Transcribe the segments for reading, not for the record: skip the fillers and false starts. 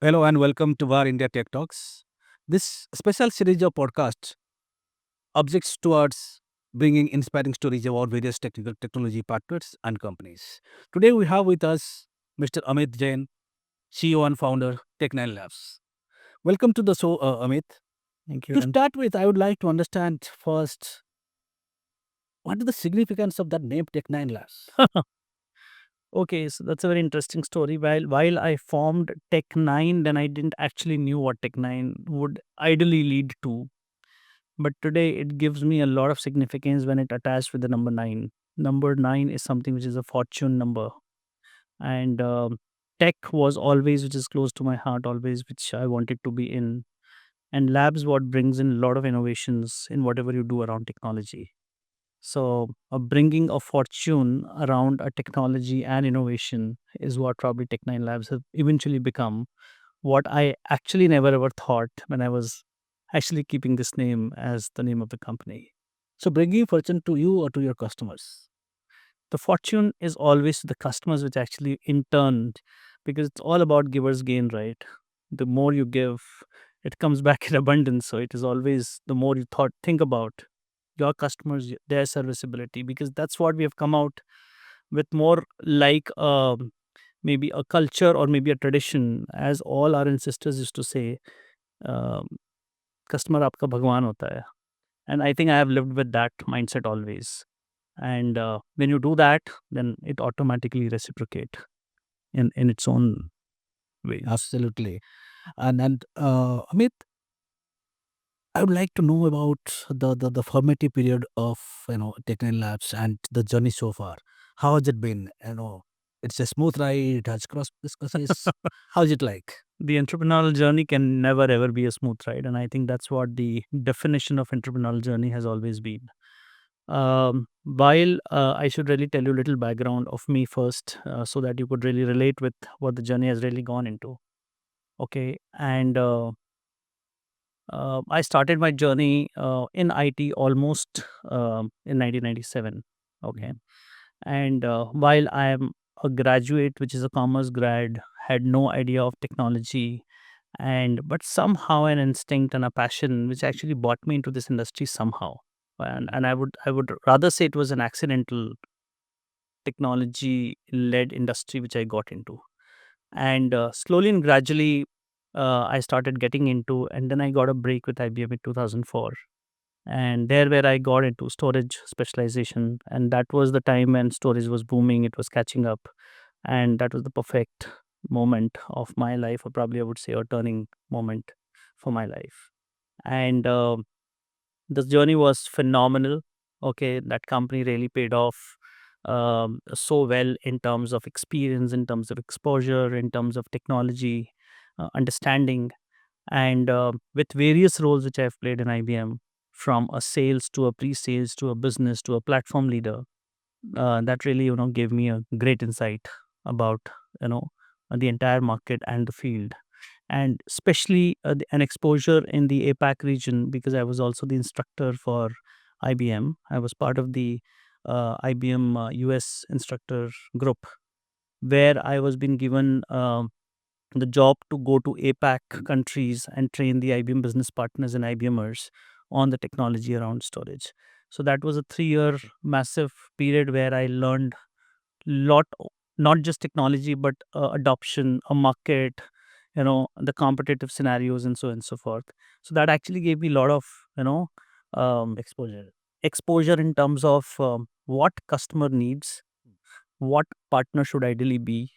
Hello and welcome to our India Tech Talks. This special series of podcasts objects towards bringing inspiring stories about various technical technology partners and companies. Today we have with us Mr. Amit Jain, CEO and founder Tech9Labs. Welcome to the show, Amit. Thank you. To start with, I would like to understand first what is the significance of that name Tech9Labs. Okay, so that's a very interesting story. While I formed Tech9, then I didn't actually knew what Tech9 would ideally lead to. But today it gives me a lot of significance when it attached with the number 9. Number 9 is something which is a fortune number. And tech was always, which is close to my heart, always, which I wanted to be in. And labs, what brings in a lot of innovations in whatever you do around technology. So, bringing a fortune around a technology and innovation is what probably Tech9Labs have eventually become. What I actually never ever thought when I was actually keeping this name as the name of the company. So bringing fortune to you or to your customers. The fortune is always the customers, which actually in turn, because it's all about givers gain, right? The more you give, it comes back in abundance. So it is always the more you think about your customers, their serviceability, because that's what we have come out with more like maybe a culture or maybe a tradition, as all our ancestors used to say, um, customer आपका भगवान होता है. And I think I have lived with that mindset always. And when you do that, then it automatically reciprocate in its own way. Absolutely. And Amit, I would like to know about the formative period of Tech9Labs and the journey so far. How has it been? It's a smooth ride. It has crossed discussions. How's it like? The entrepreneurial journey can never ever be a smooth ride, and I think that's what the definition of entrepreneurial journey has always been. While I should really tell you a little background of me first, so that you could really relate with what the journey has really gone into. Okay, and I started my journey in IT almost in 1997. Okay, and while I am a graduate, which is a commerce grad, had no idea of technology, and but somehow an instinct and a passion which actually brought me into this industry somehow. And I would rather say it was an accidental technology led industry which I got into. And slowly and gradually I started getting into, and then I got a break with IBM in 2004, and there where I got into storage specialization, and that was the time when storage was booming, it was catching up, and that was the perfect moment of my life, or probably I would say a turning moment for my life. And this journey was phenomenal. Okay, that company really paid off so well in terms of experience, in terms of exposure, in terms of technology, understanding, and with various roles which I've played in IBM, from a sales to a pre-sales to a business to a platform leader, that really gave me a great insight about you know the entire market and the field, and especially an exposure in the APAC region, because I was also the instructor for IBM. I was part of the IBM US instructor group, where I was being given the job to go to APAC countries and train the IBM business partners and IBMers on the technology around storage. So that was a 3-year massive period where I learned lot, not just technology, but adoption, a market, the competitive scenarios, and so on and so forth. So that actually gave me a lot of Exposure. exposure in terms of what customer needs, what partner should ideally be,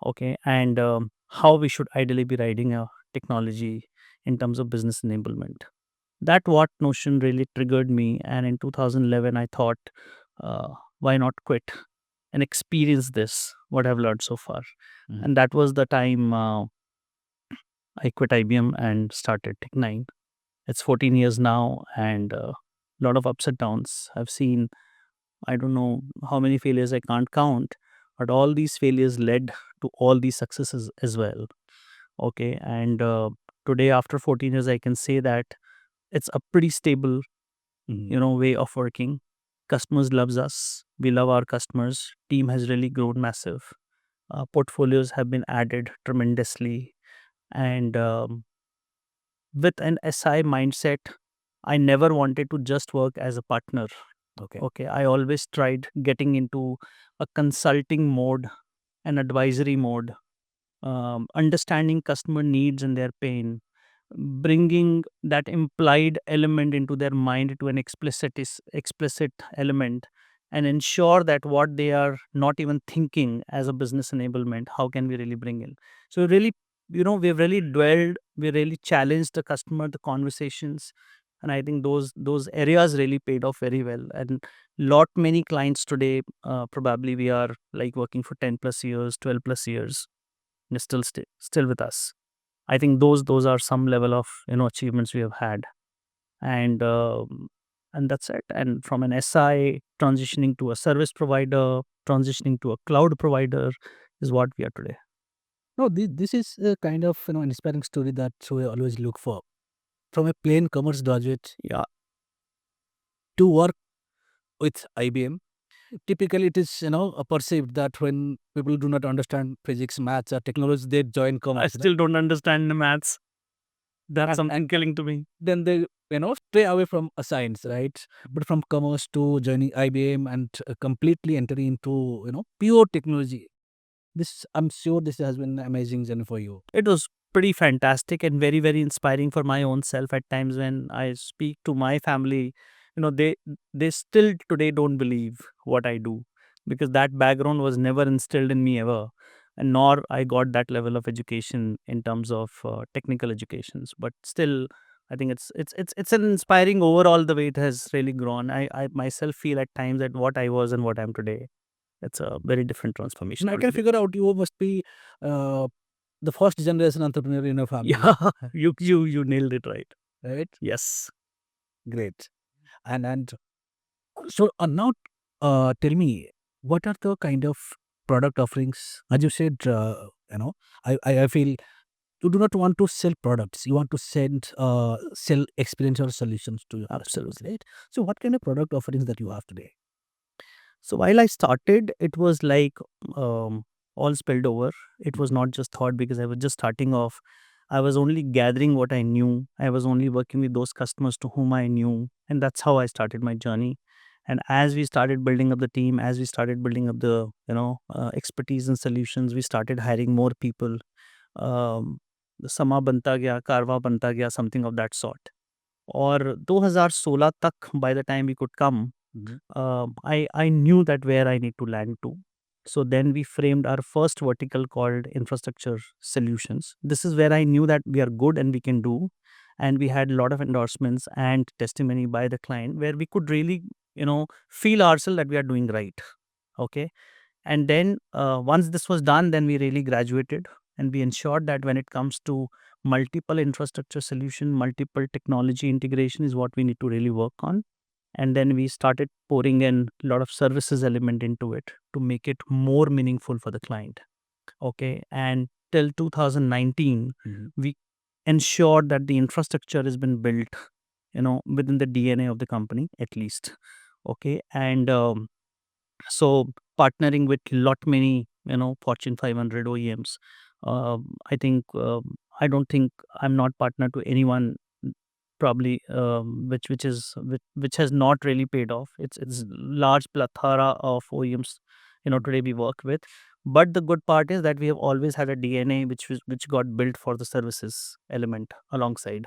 okay, and how we should ideally be riding a technology in terms of business enablement. That what notion really triggered me, and in 2011 I thought, why not quit and experience this what I've learned so far. Mhm. And that was the time I quit IBM and started Tech9. It's 14 years now, and a lot of ups and downs. I've seen, I don't know how many failures, I can't count, but all these failures led to all these successes as well. Okay, and today after 14 years, I can say that it's a pretty stable, way of working. Customers loves us. We love our customers. Team has really grown massive. Portfolios have been added tremendously, And with an SI mindset, I never wanted to just work as a partner. Okay, I always tried getting into a consulting mode, an advisory mode, understanding customer needs and their pain, bringing that implied element into their mind to an explicit element, and ensure that what they are not even thinking as a business enablement, how can we really bring in? So really, we've really dwelled, we really challenged the customer, the conversations, and I think those areas really paid off very well. And lot many clients today, probably we are like working for 10 plus years, 12 plus years, and still with us. I think those are some level of achievements we have had, and that's it. And from an SI transitioning to a service provider, transitioning to a cloud provider, is what we are today. No, this is a kind of inspiring story that we always look for. From a plain commerce graduate Yeah, to work with IBM, typically it is perceived that when people do not understand physics, maths, or technology, they join I commerce. still don't understand the maths. That's And, something and killing to me. then they stray away from a science, right? But from commerce to joining IBM and completely entering into pure technology. This, I'm sure, this has been an amazing journey for you. It was pretty fantastic and very, very inspiring for my own self at times when I speak to my family. They still today don't believe what I do, because that background was never instilled in me ever, and nor I got that level of education in terms of technical educations. But still, I think it's an inspiring overall the way it has really grown. I myself feel at times that what I was and what I'm today, it's a very different transformation And I can altogether. figure out you must be the first generation entrepreneur in your family. Yeah, you nailed it right. Right? Yes. Great. And so now tell me, what are the kind of product offerings? As you said, I feel you do not want to sell products. You want to sell experiential solutions to your customers, Absolutely. right? So what kind of product offerings that you have today? So while I started, it was like um, all spilled over. It was not just thought because I was just starting off. I was only gathering what I knew. I was only working with those customers to whom I knew. And that's how I started my journey. And as we started building up the team, as we started building up the expertise and solutions, we started hiring more people. Um, Sama banta gaya, Karwa banta gaya, something of that sort. और 2016 तक by the time we could come, Mhm. I knew that where I need to land to. So then we framed our first vertical called infrastructure solutions. This is where I knew that we are good and we can do, and we had a lot of endorsements and testimony by the client where we could really feel ourselves that we are doing right. Okay, and then once this was done, then we really graduated and we ensured that when it comes to multiple infrastructure solution, multiple technology integration is what we need to really work on. And then we started pouring in a lot of services element into it to make it more meaningful for the client. Okay. And till 2019, Mhm. we ensured that the infrastructure has been built, within the DNA of the company at least. Okay. And so partnering with lot many Fortune 500 OEMs, I think I don't think I'm not partner to anyone, probably which has not really paid off. It's large plethora of OEMs today we work with. But the good part is that we have always had a DNA which got built for the services element alongside.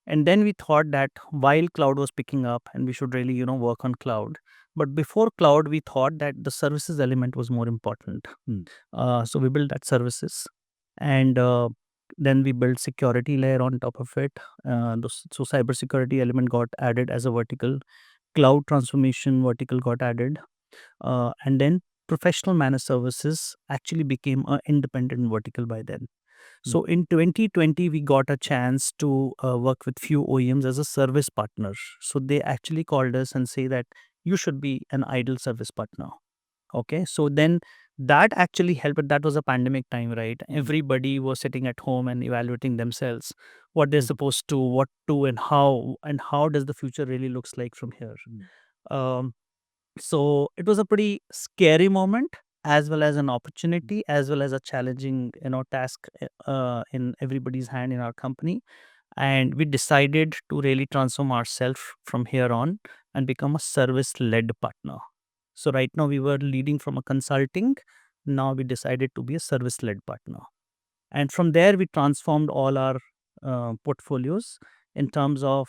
And then we thought that while cloud was picking up and we should really work on cloud, but before cloud we thought that the services element was more important. Mm. So we built that services, and then we built security layer on top of it. So cybersecurity element got added as a vertical, cloud transformation vertical got added, and then professional managed services actually became an independent vertical by then. So in 2020, we got a chance to work with few OEMs as a service partner. So they actually called us and say that you should be an ideal service partner. Okay, so then that actually helped. But that was a pandemic time, right? Everybody was sitting at home and evaluating themselves, what they're supposed to, what to, and how does the future really looks like from here. Um, so it was a pretty scary moment, as well as an opportunity, as well as a challenging, task in everybody's hand in our company. And we decided to really transform ourselves from here on and become a service-led partner. So right now we were leading from a consulting. Now we decided to be a service-led partner. And from there, we transformed all our portfolios in terms of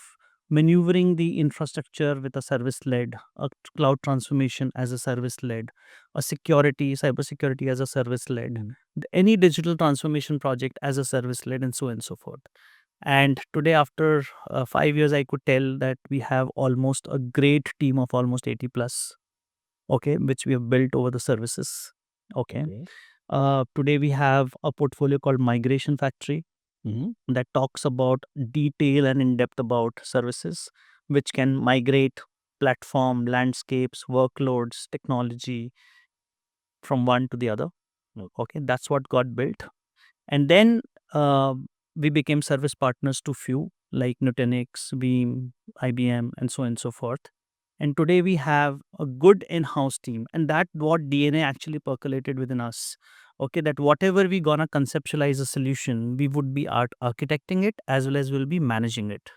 maneuvering the infrastructure with a service led, a cloud transformation as a service led, a cybersecurity as a service led, any digital transformation project as a service led, and so on and so forth. And today, after 5 years, I could tell that we have almost a great team of almost 80 plus, okay, which we have built over the services. Okay. Today we have a portfolio called Migration Factory that talks about detail and in depth about services, which can migrate platform, landscapes, workloads, technology from one to the other. Okay, that's what got built. And then we became service partners to few like Nutanix, Veeam, IBM, and so on and so forth. And today we have a good in-house team, and that what DNA actually percolated within us. Okay, that whatever we gonna conceptualize a solution, we would be architecting it as well as we'll be managing it.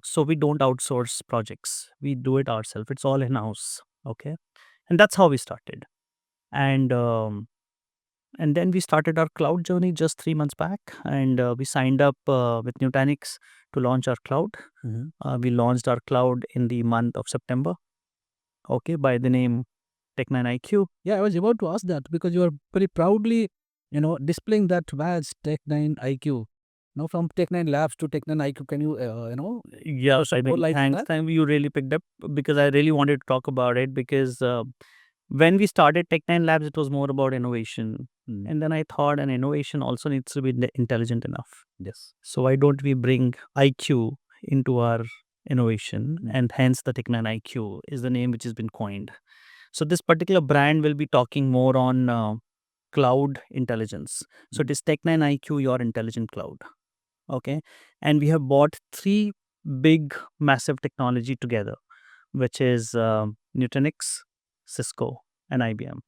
So we don't outsource projects; we do it ourselves. It's all in-house. Okay, and that's how we started. And and then we started our cloud journey just 3 months back, and we signed up with Nutanix to launch our cloud. We launched our cloud in the month of September. Okay, by the name Tech9IQ. Yeah, I was about to ask that because you are very proudly, displaying that badge Tech9IQ. Now from Tech9Labs to Tech9IQ, can you, Yeah, I more mean, thanks. Time you really picked up because I really wanted to talk about it because when we started Tech9Labs, it was more about innovation. And then I thought an innovation also needs to be intelligent enough. Yes. So why don't we bring IQ into our innovation? And hence the Tech9IQ is the name which has been coined. So this particular brand will be talking more on cloud intelligence. So it is Tech9IQ, your intelligent cloud. Okay. And we have bought three big, massive technology together, which is Nutanix, Cisco, and IBM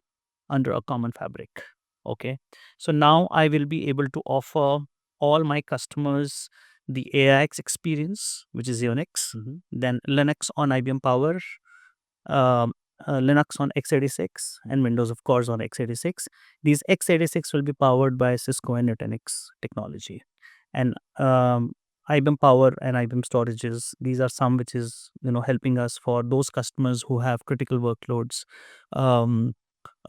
under a common fabric. Okay. So now I will be able to offer all my customers the AIX experience, which is Unix, then Linux on IBM Power, um, Linux on x86, and Windows, of course, on x86. These x86 will be powered by Cisco and Nutanix technology. And IBM Power and IBM Storages, these are some which is helping us for those customers who have critical workloads, um,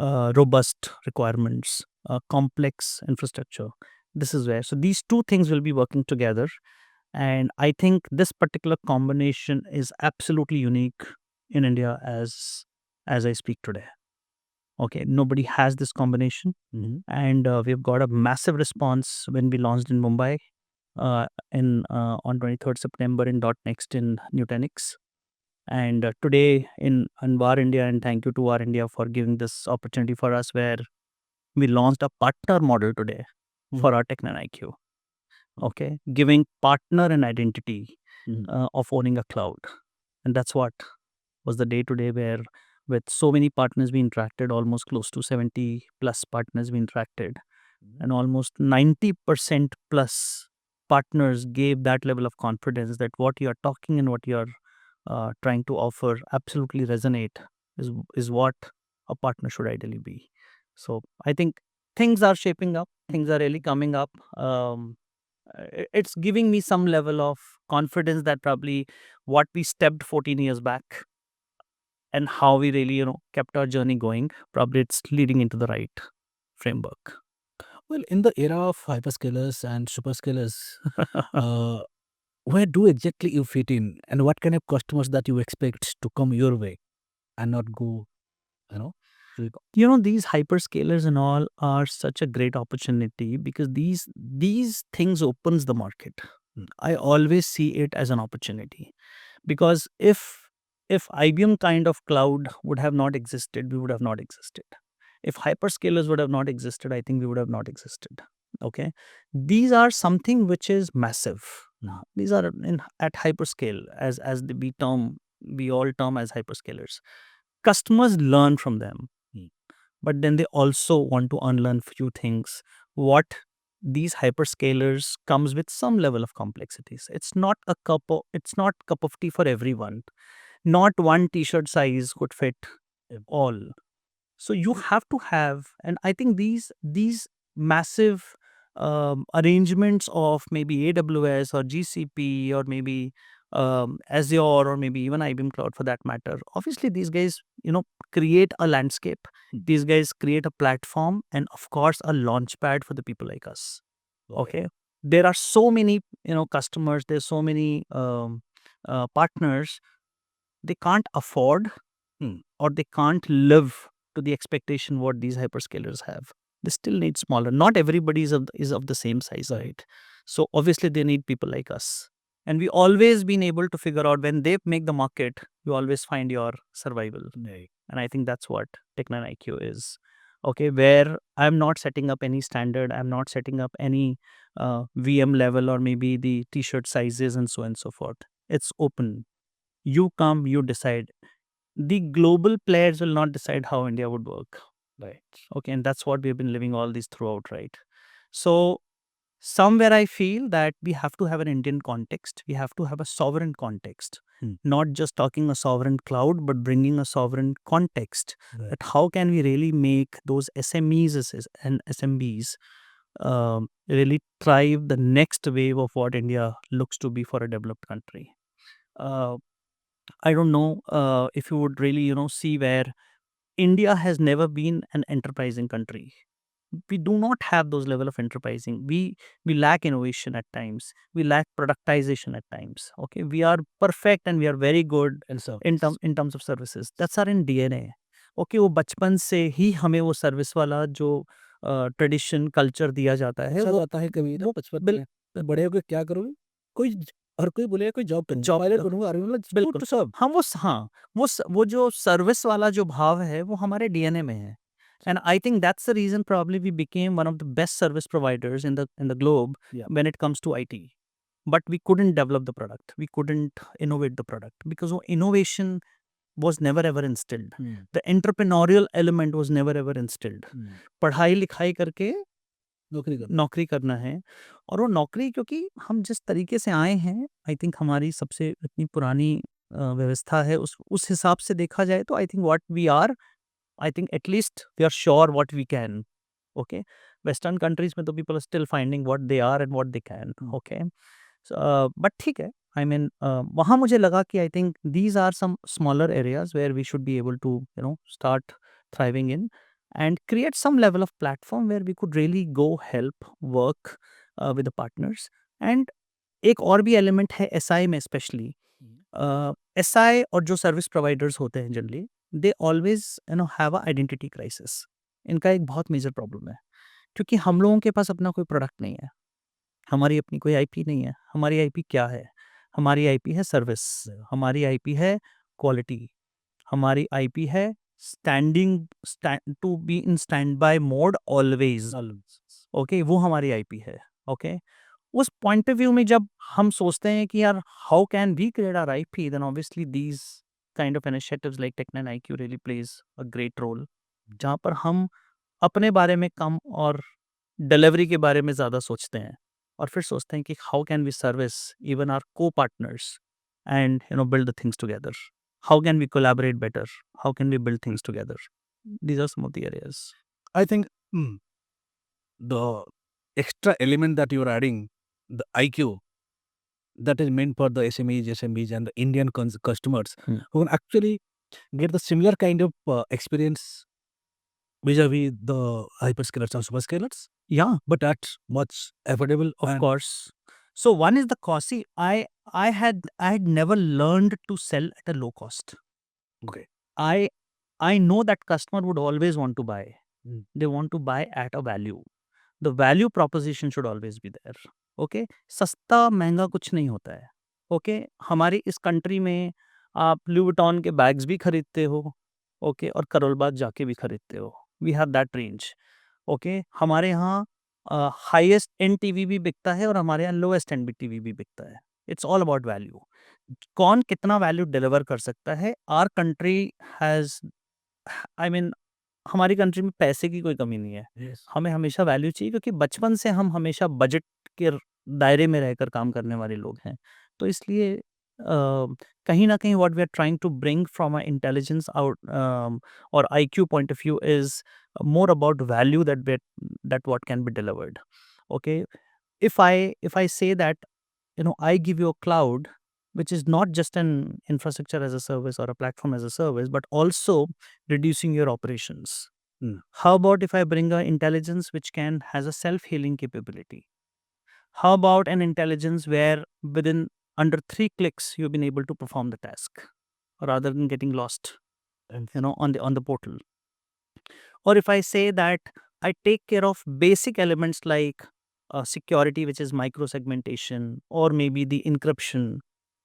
robust requirements, complex infrastructure. This is where. So these two things will be working together. And I think this particular combination is absolutely unique in India as I speak today. Okay, nobody has this combination, and we've got a massive response when we launched in Mumbai on 23rd September in .next in Nutanix. And today in VAR India, and thank you to VAR India for giving this opportunity for us, where we launched a partner model today for our Tech9IQ. Okay, giving partner an identity of owning a cloud. And that's what was the day today, where with so many partners we interacted, almost close to 70 plus partners we interacted, and almost 90% plus partners gave that level of confidence that what you are talking and what you are trying to offer absolutely resonate is what a partner should ideally be. So I think things are shaping up, things are really coming up. It's giving me some level of confidence that probably what we stepped 14 years back and how we really kept our journey going, probably it's leading into the right framework. Well, in the era of hyperscalers and superscalers, where do exactly you fit in, and what kind of customers that you expect to come your way and not go, you know? These hyperscalers and all are such a great opportunity because these things opens the market. I always see it as an opportunity because if IBM kind of cloud would have not existed, we would have not existed. If hyperscalers would have not existed, I think we would have not existed. Okay, these are something which is massive. These are at hyperscale, as we all term as hyperscalers. Customers learn from them. but then they also want to unlearn few things. What these hyperscalers comes with some level of complexities. It's not cup of tea for everyone. Not one t-shirt size could fit all. So you have to have, and I think these massive arrangements of maybe AWS or GCP or maybe Azure or maybe even IBM Cloud for that matter. Obviously, these guys, create a landscape. These guys create a platform and of course a launch pad for the people like us. Okay, there are so many customers. There's so many partners. They can't afford or they can't live to the expectation what these hyperscalers have. They still need smaller. Not everybody is of the same size, right? So obviously they need people like us. And we always been able to figure out when they make the market, you always find your survival. Right. And I think that's what Tech9IQ is. Okay, where I'm not setting up any standard, I'm not setting up any VM level or maybe the t-shirt sizes and so on and so forth. It's open. You come, you decide. The global players will not decide how India would work. Right. Okay, and that's what we've been living all these throughout, right? So somewhere I feel that we have to have an Indian context. We have to have a sovereign context, not just talking a sovereign cloud, but bringing a sovereign context. Right. That how can we really make those and SMBs really thrive the next wave of what India looks to be for a developed country. Uh, I don't know if you would really, see where India has never been an enterprising country. We do not have those level of enterprising. We lack innovation at times. We lack productization at times. Okay, we are perfect and we are very good And so in terms of services. That's our in DNA. Okay, वो बचपन से ही हमें वो service वाला जो tradition culture दिया जाता है अच्छा वो आता है कभी ना वो बचपन बिल में तो बड़े होकर क्या करोगे? कोई हर कोई बोलेगा कोई जॉब करूँगा, जॉब पायलट बनूँगा, आर्मी मतलब बिल्कुल टू सब। हाँ वो जो सर्विस वाला जो भाव है वो हमारे डीएनए में है. And I think that's the reason probably we became one of the best service providers in the globe when it comes to IT. But we couldn't develop the product. We couldn't innovate the product because innovation was never ever instilled. The entrepreneurial element was never ever instilled. पढ़ाई लिखाई करके नौकरी करना है और वो नौकरी क्योंकि हम जिस तरीके से आए हैं आई थिंक हमारी सबसे इतनी पुरानी व्यवस्था है उस हिसाब से देखा जाए तो I think what we are I think at least we are sure what we can. Okay. Western countries में तो people are still finding what they are and what they can. Okay. So, but ठीक है. I mean, वहाँ मुझे लगा कि I think these are some smaller areas where we should be able to, start thriving in and create some level of platform where we could really go help work with the partners. And एक और भी element है SI में especially. SI और जो service providers होते हैं generally they always have a identity crisis. इनका एक बहुत मेजर प्रॉब्लम है क्योंकि हम लोगों के पास अपना कोई प्रोडक्ट नहीं है. हमारी अपनी कोई आईपी नहीं है. हमारी आईपी क्या है? हमारी आईपी है सर्विस. हमारी आईपी है क्वालिटी. हमारी आईपी है standing to be in standby mode always. Okay, वो हमारी आईपी है. ओके, उस पॉइंट ऑफ व्यू में जब हम सोचते हैं कि यार how can we create our IP, then obviously these kind of initiatives like टेक9IQ really plays a great role, जहाँ पर हम अपने बारे में कम और डिलीवरी के बारे में ज़्यादा सोचते हैं और फिर सोचते हैं कि how can we service even our को partners and build the things together. How can we collaborate better? How can we build things together? These are some of the areas. I think the extra element that you're adding, the IQ, that is meant for the SMEs, and the Indian customers who can actually get the similar kind of experience vis-a-vis the hyperscalers and superscalers, Yeah, but at much affordable. of and course. So one is the cost. See, I had never learned to sell at a low cost. Okay. I know that customer would always want to buy. They want to buy at a value. The value proposition should always be there. Okay, सस्ता महंगा कुछ नहीं होता है. Okay, हमारी इस country में आप लुइवुइटन के बैग्स भी खरीदते हो. ओके, और करोलबाग जाके भी खरीदते हो. We have that range. Okay, हमारे यहाँ हाईएस्ट एंड टीवी भी बिकता है और हमारे यहाँ लोएस्ट एंड टीवी भी बिकता है. It's all about value. कौन कितना वैल्यू डिलीवर कर सकता है. Our country has, I mean, हमारी कंट्री में पैसे की कोई कमी नहीं है, हमें हमेशा वैल्यू चाहिए, क्योंकि बचपन से हम हमेशा बजट के दायरे में रहकर काम करने वाले लोग हैं। तो इसलिए कहीं ना कहीं what we are trying to bring from a intelligence out और IQ point of view is more about value that what can be delivered. Okay, if I say that, I give you a cloud which is not just an infrastructure as a service or a platform as a service, but also reducing your operations. How about if I bring a intelligence which can has a self-healing capability? How about an intelligence where within under 3 clicks you've been able to perform the task rather than getting lost, on the portal? Or if I say that I take care of basic elements like security, which is micro segmentation, or maybe the encryption.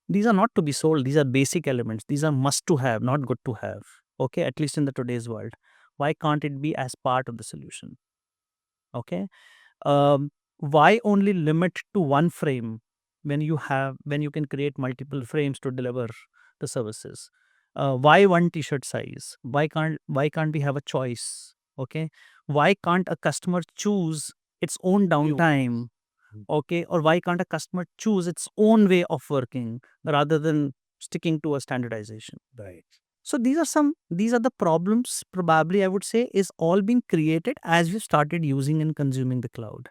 These are not to be sold. These are basic elements. These are must to have, not good to have. Okay, at least in the today's world. Why can't it be as part of the solution? Okay. Why only limit to one frame when you can create multiple frames to deliver the services? Why one t-shirt size? Why can't we have a choice? Okay, why can't a customer choose its own downtime? Okay, or why can't a customer choose its own way of working rather than sticking to a standardization? Right. So these are the problems, probably I would say, is all being created as we started using and consuming the cloud.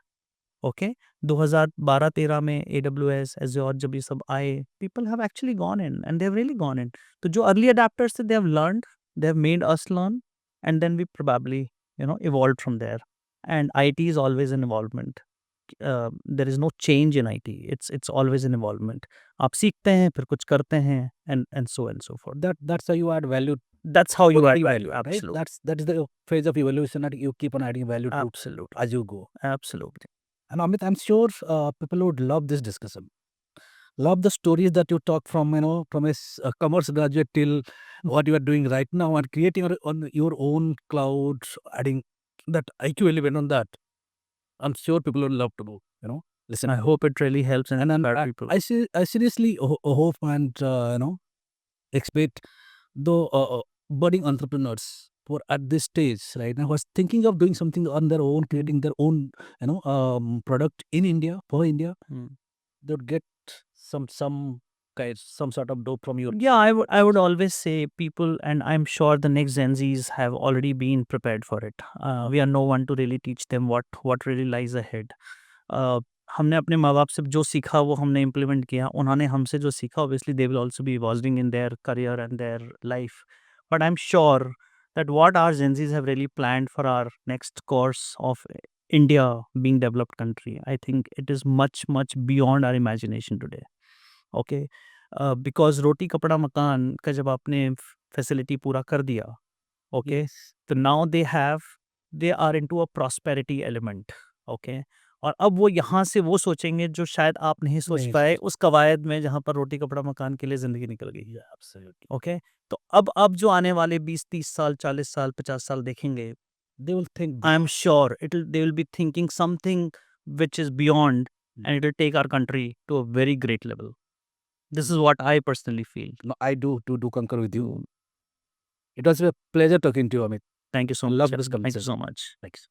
Okay 2012-13 में AWS Azure जब ये सब आए, people have actually gone in and they have really gone in. तो जो early adapters थे, they have learned, they have made us learn, and then we probably evolved from there. And IT is always an evolvement. There is no change in IT. It's always an evolvement. आप सीखते हैं, फिर कुछ करते हैं, and so and so forth. That's how you add value. That's how you What add you value. right? Absolutely. That is the phase of evolution that you keep on adding value to Absolutely. as you go. Absolutely. And Amit, I'm sure people would love this discussion. Love the stories that you talk from, from a commerce graduate till what you are doing right now and creating on your own cloud, adding that IQ element on that. I'm sure people would love to listen. I hope it really helps and inspire people. I seriously hope and expect the budding entrepreneurs who are at this stage right now, who are thinking of doing something on their own, creating their own, product in India for India. They would get some sort of dope from your. Yeah, I would always say people, and I'm sure the next Gen Zs have already been prepared for it. We are no one to really teach them what really lies ahead. हमने अपने माँ बाप से जो सीखा वो हमने implement किया, उन्होंने हमसे जो सीखा, obviously they will also be evolving in their career and their life. But I'm sure that what our Gen Zs have really planned for our next course of India being developed country, I think it is much beyond our imagination today. Okay, because रोटी कपड़ा मकान का जब आपने facility पूरा कर दिया, okay, तो now they are into a prosperity element. Okay, और अब वो यहाँ से वो सोचेंगे जो शायद आप नहीं सोच पाए उस कवायद में जहाँ पर रोटी कपड़ा मकान के लिए जिंदगी निकल गई. ओके, तो अब जो आने वाले 20-30 साल, 40 साल, 50 साल देखेंगे, They will think. I am sure they will be thinking something which is beyond, and it will take our country to a very great level. This is what I personally feel. No, I do concur with you. It was a pleasure talking to you, Amit. Thank you so much. Love this Thank you conversation. so much. Thanks.